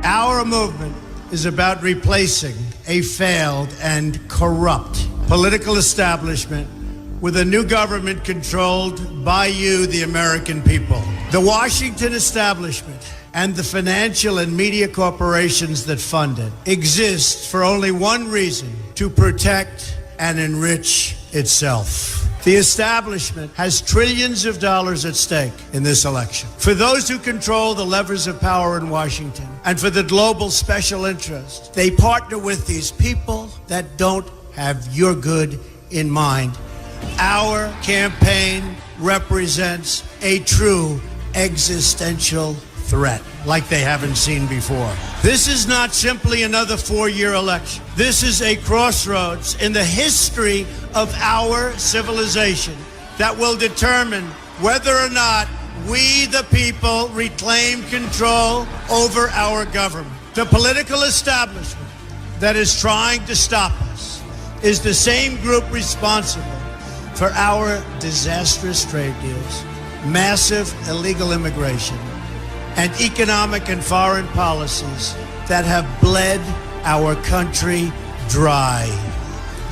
Our movement is about replacing a failed and corrupt political establishment with a new government controlled by you, the American people. The Washington establishment and the financial and media corporations that fund it exist for only one reason: to protect and enrich itself. The establishment has trillions of dollars at stake in this election. For those who control the levers of power in Washington and for the global special interest, they partner with these people that don't have your good in mind. Our campaign represents a true existential threat like they haven't seen before. This is not simply another four-year election. This is a crossroads in the history of our civilization that will determine whether or not we, the people, reclaim control over our government. The political establishment that is trying to stop us is the same group responsible for our disastrous trade deals, massive illegal immigration, and economic and foreign policies that have bled our country dry.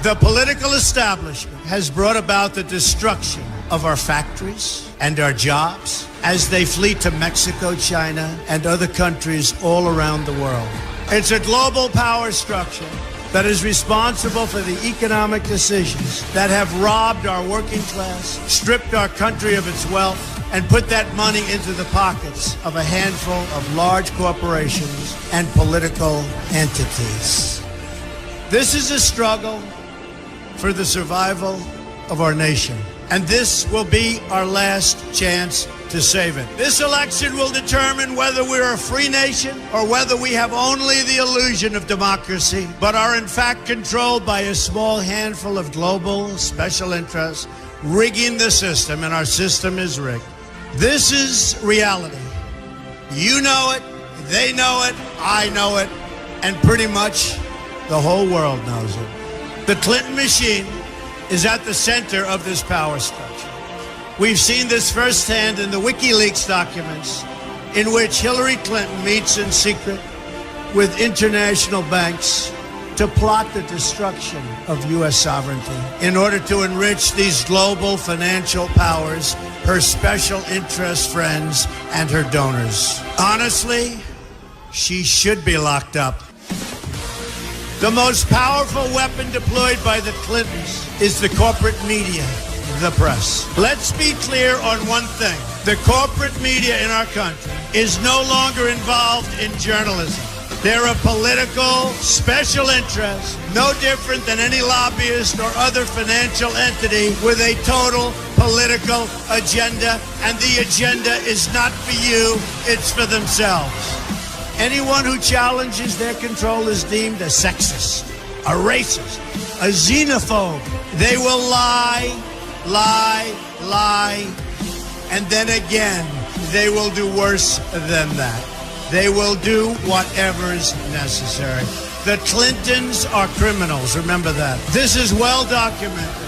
The political establishment has brought about the destruction of our factories and our jobs as they flee to Mexico, China, and other countries all around the world. It's a global power structure that is responsible for the economic decisions that have robbed our working class, stripped our country of its wealth, and put that money into the pockets of a handful of large corporations and political entities. This is a struggle for the survival of our nation, and this will be our last chance to save it. This election will determine whether we're a free nation or whether we have only the illusion of democracy, but are in fact controlled by a small handful of global special interests rigging the system, and our system is rigged. This is reality. You know it, they know it, I know it, and pretty much the whole world knows it. The Clinton machine is at the center of this power structure. We've seen this firsthand in the WikiLeaks documents, in which Hillary Clinton meets in secret with international banks to plot the destruction of U.S. sovereignty in order to enrich these global financial powers, her special interest friends, and her donors. Honestly, she should be locked up. The most powerful weapon deployed by the Clintons is the corporate media, the press. Let's be clear on one thing. The corporate media in our country is no longer involved in journalism. They're a political special interest, no different than any lobbyist or other financial entity with a total political agenda, and the agenda is not for you, it's for themselves. Anyone who challenges their control is deemed a sexist, a racist, a xenophobe. They will lie, and then again, they will do worse than that. They will do whatever is necessary. The Clintons are criminals, remember that. This is well documented,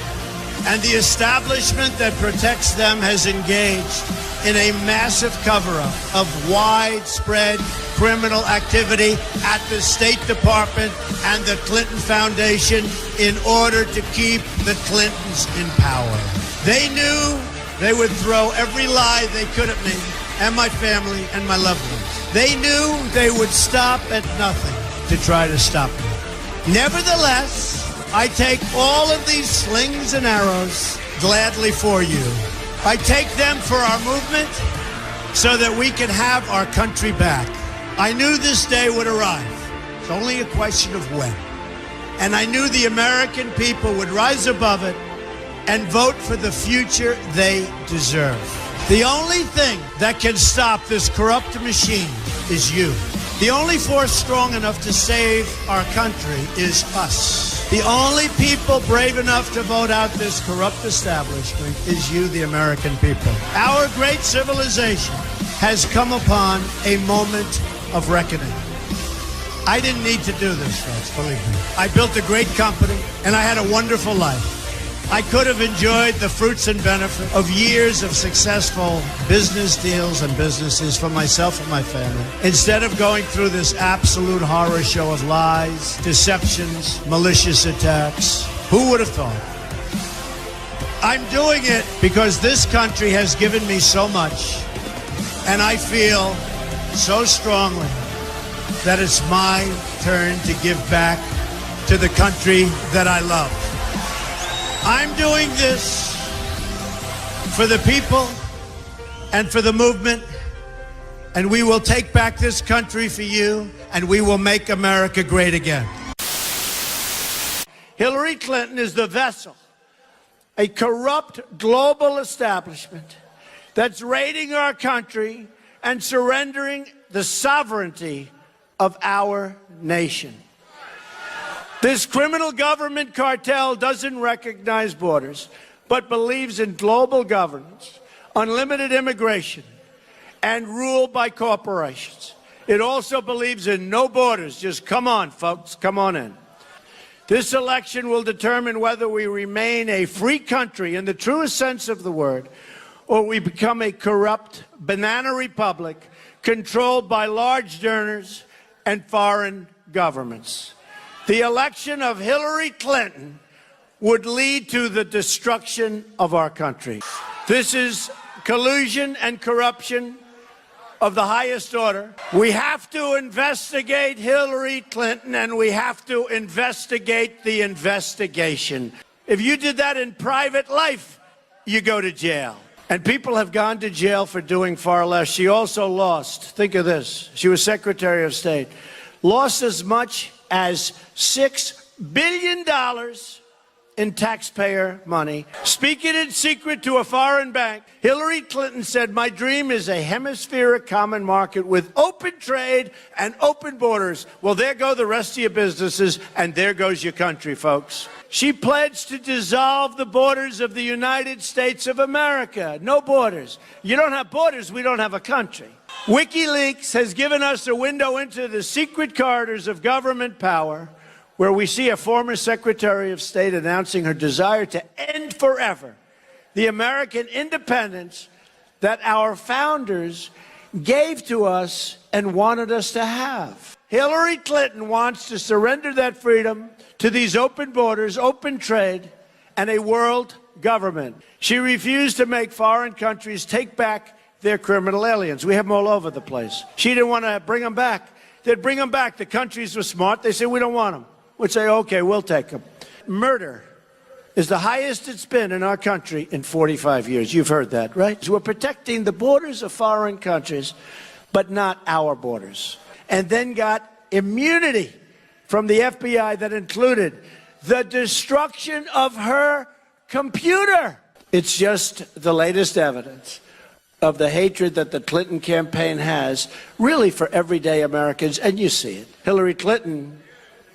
and the establishment that protects them has engaged in a massive cover-up of widespread criminal activity at the State Department and the Clinton Foundation in order to keep the Clintons in power. They knew they would throw every lie they could at me and my family and my loved ones. They knew they would stop at nothing to try to stop me. Nevertheless, I take all of these slings and arrows gladly for you. I take them for our movement so that we can have our country back. I knew this day would arrive. It's only a question of when. And I knew the American people would rise above it and vote for the future they deserve. The only thing that can stop this corrupt machine is you. The only force strong enough to save our country is us. The only people brave enough to vote out this corrupt establishment is you, the American people. Our great civilization has come upon a moment of reckoning. I didn't need to do this, folks, believe me. I built a great company, and I had a wonderful life. I could have enjoyed the fruits and benefit of years of successful business deals and businesses for myself and my family, instead of going through this absolute horror show of lies, deceptions, malicious attacks. Who would have thought? I'm doing it because this country has given me so much, and I feel so strongly that it's my turn to give back to the country that I love. I'm doing this for the people and for the movement, and we will take back this country for you, and we will make America great again. Hillary Clinton is the vessel, a corrupt global establishment that's raiding our country and surrendering the sovereignty of our nation. This criminal government cartel doesn't recognize borders, but believes in global governance, unlimited immigration, and rule by corporations. It also believes in no borders. Just come on, folks, come on in. This election will determine whether we remain a free country in the truest sense of the word, or we become a corrupt banana republic controlled by large donors and foreign governments. The election of Hillary Clinton would lead to the destruction of our country. This is collusion and corruption of the highest order. We have to investigate Hillary Clinton, and we have to investigate the investigation. If you did that in private life, you go to jail. And people have gone to jail for doing far less. She also lost, think of this, she was Secretary of State, lost as much as $6 billion in taxpayer money. Speaking in secret to a foreign bank, Hillary Clinton said, "My dream is a hemispheric common market with open trade and open borders." Well, there go the rest of your businesses, and there goes your country, folks. She pledged to dissolve the borders of the United States of America. No borders. You don't have borders, we don't have a country. WikiLeaks has given us a window into the secret corridors of government power, where we see a former Secretary of State announcing her desire to end forever the American independence that our founders gave to us and wanted us to have. Hillary Clinton wants to surrender that freedom to these open borders, open trade, and a world government. She refused to make foreign countries take back their criminal aliens. We have them all over the place. She didn't want to bring them back. They'd bring them back. The countries were smart. They said, we don't want them. We'd say, okay, we'll take them. Murder is the highest it's been in our country in 45 years. You've heard that, right? So we're protecting the borders of foreign countries, but not our borders. And then got immunity from the FBI that included the destruction of her computer. It's just the latest evidence of the hatred that the Clinton campaign has, really for everyday Americans, and you see it. Hillary Clinton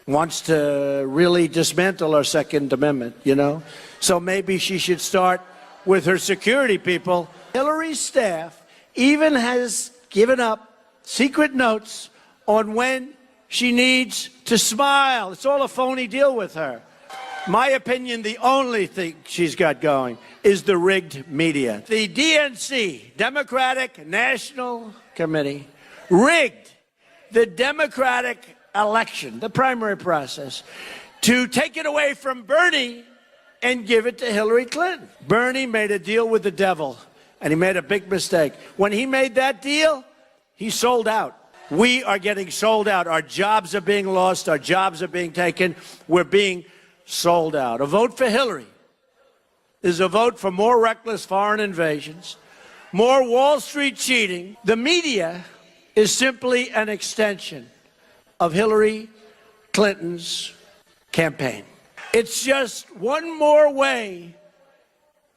wants to really dismantle our Second Amendment, you know? So maybe she should start with her security people. Hillary's staff even has given up secret notes on when she needs to smile. It's all a phony deal with her. My opinion, the only thing she's got going is the rigged media. The DNC, Democratic National Committee, rigged the Democratic election, the primary process, to take it away from Bernie and give it to Hillary Clinton. Bernie made a deal with the devil, and he made a big mistake. When he made that deal, he sold out. We are getting sold out. Our jobs are being lost. Our jobs are being taken. We're being sold out. A vote for Hillary is a vote for more reckless foreign invasions, more Wall Street cheating. The media is simply an extension of Hillary Clinton's campaign. It's just one more way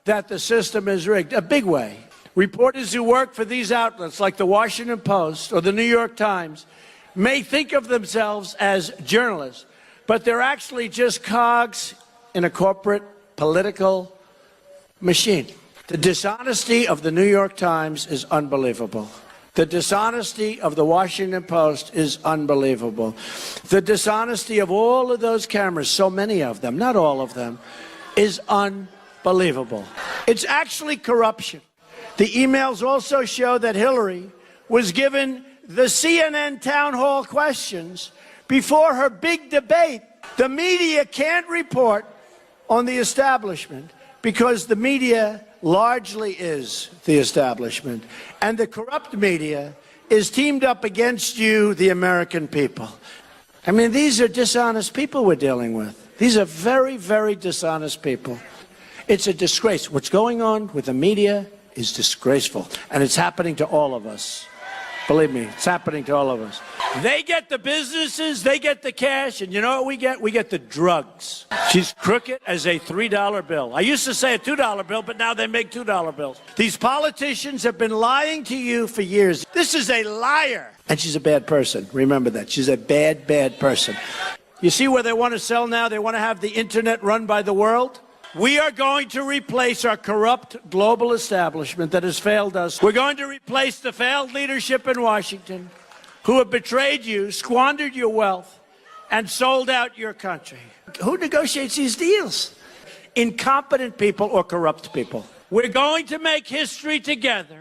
that the system is rigged, a big way. Reporters who work for these outlets like the Washington Post or the New York Times may think of themselves as journalists, but they're actually just cogs in a corporate political machine. The dishonesty of the New York Times is unbelievable. The dishonesty of the Washington Post is unbelievable. The dishonesty of all of those cameras, so many of them, not all of them, is unbelievable. It's actually corruption. The emails also show that Hillary was given the CNN town hall questions before her big debate. The media can't report on the establishment because the media largely is the establishment, and the corrupt media is teamed up against you, the American people. I mean, these are dishonest people we're dealing with. These are very, very dishonest people. It's a disgrace. What's going on with the media is disgraceful, and it's happening to all of us. Believe me, it's happening to all of us. They get the businesses, they get the cash, and you know what we get? We get the drugs. She's crooked as a $3 bill. I used to say a $2 bill, but now they make $2 bills. These politicians have been lying to you for years. This is a liar. And she's a bad person. Remember that. She's a bad, bad person. You see where they want to sell now? They want to have the internet run by the world? We are going to replace our corrupt global establishment that has failed us. We're going to replace the failed leadership in Washington who have betrayed you, squandered your wealth, and sold out your country. Who negotiates these deals? Incompetent people or corrupt people. We're going to make history together.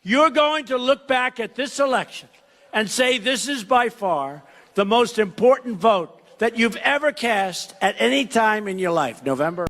You're going to look back at this election and say this is by far the most important vote that you've ever cast at any time in your life. November.